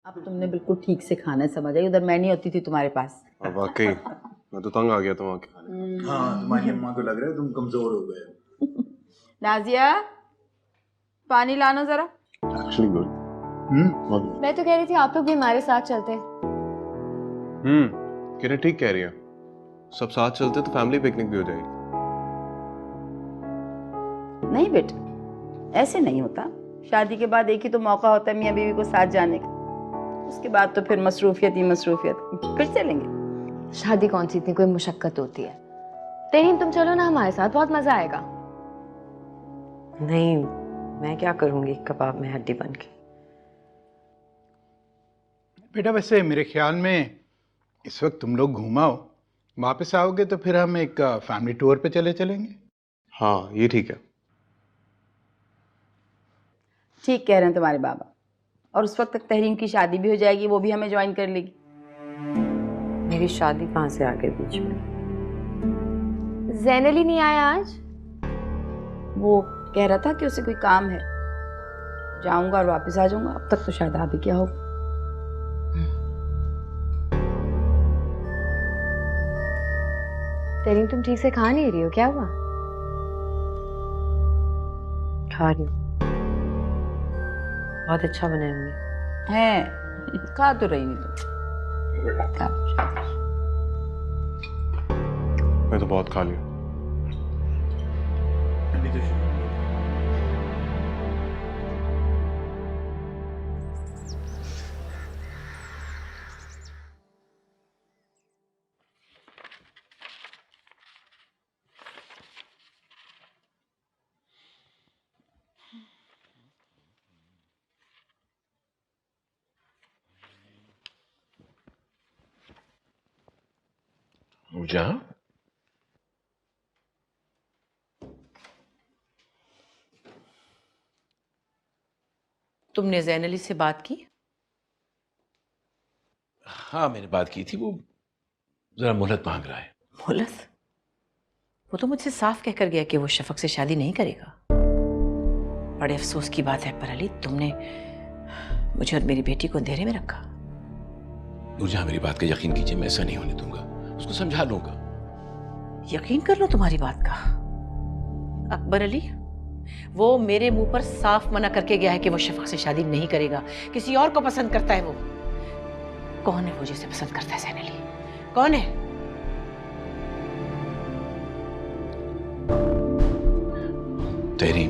अब तुमने बिल्कुल ठीक से खाना समझ आई, उधर मैं नहीं होती थी तुम्हारे पास। अब वाकई मैं तो तंग आ गया था वहाँ के खाने। हाँ, तुम्हारी अम्मा को लग रहा है तुम कमजोर हो गए। नाजिया, पानी लाना जरा। Actually good. मैं तो कह रही थी आप लोग भी हमारे साथ चलते। किरण ठीक कह रही है, सब साथ चलते तो फैमिली पिकनिक भी हो जाएगी। नहीं बेटा, ऐसे नहीं होता। शादी के बाद एक ही तो मौका होता है मियाँ बीवी को साथ जाने का, उसके बाद तो फिर मसरूफियत ही मसरूफियत। फिर चलेंगे। शादी कौन सी इतनी कोई मुशक्कत होती है। तेरीन तुम चलो ना हमारे साथ, बहुत मजा आएगा। नहीं, मैं क्या करूंगी कबाब में हड्डी बन के। बेटा वैसे मेरे ख्याल में इस वक्त तुम लोग घूमाओ, वापस आओगे तो फिर हम एक फैमिली टूर पे चलेंगे। हाँ ये ठीक है। ठीक कह रहे हैं तुम्हारे बाबा। और उस वक्त तक तहरीम की शादी भी हो जाएगी, वो भी हमें ज्वाइन कर लेगी। मेरी शादी कहाँ से आ गई बीच में? जैनली नहीं आया आज? वो कह रहा था कि उसे कोई काम है, जाऊंगा और वापस आ जाऊंगा। अब तक तो शायद आ भी क्या हो। तेरीन तुम ठीक से खा नहीं रही हो, क्या हुआ? खा रही हूँ, बहुत अच्छा बना है मम्मी। है, खा तो रही नहीं तुम। खा। मैं तो बहुत खा लिया। अभी तो शुरू। पूजा, तुमने जैन अली से बात की? हाँ मैंने बात की थी, वो जरा मोहलत मांग रहा है। मोहलत? वो तो मुझसे साफ कहकर गया कि वो शफक से शादी नहीं करेगा। बड़े अफसोस की बात है पर अली, तुमने मुझे और मेरी बेटी को अंधेरे में रखा। नूरजहां मेरी बात का यकीन कीजिए, मैं ऐसा नहीं होने दूंगा, उसको समझा लूंगा। यकीन कर लो तुम्हारी बात का। अकबर अली, वो मेरे मुंह पर साफ मना करके गया है कि वो शफक से शादी नहीं करेगा, किसी और को पसंद करता है। वो कौन है वो जिसे पसंद करता है? जैन अली कौन है? तहरीम,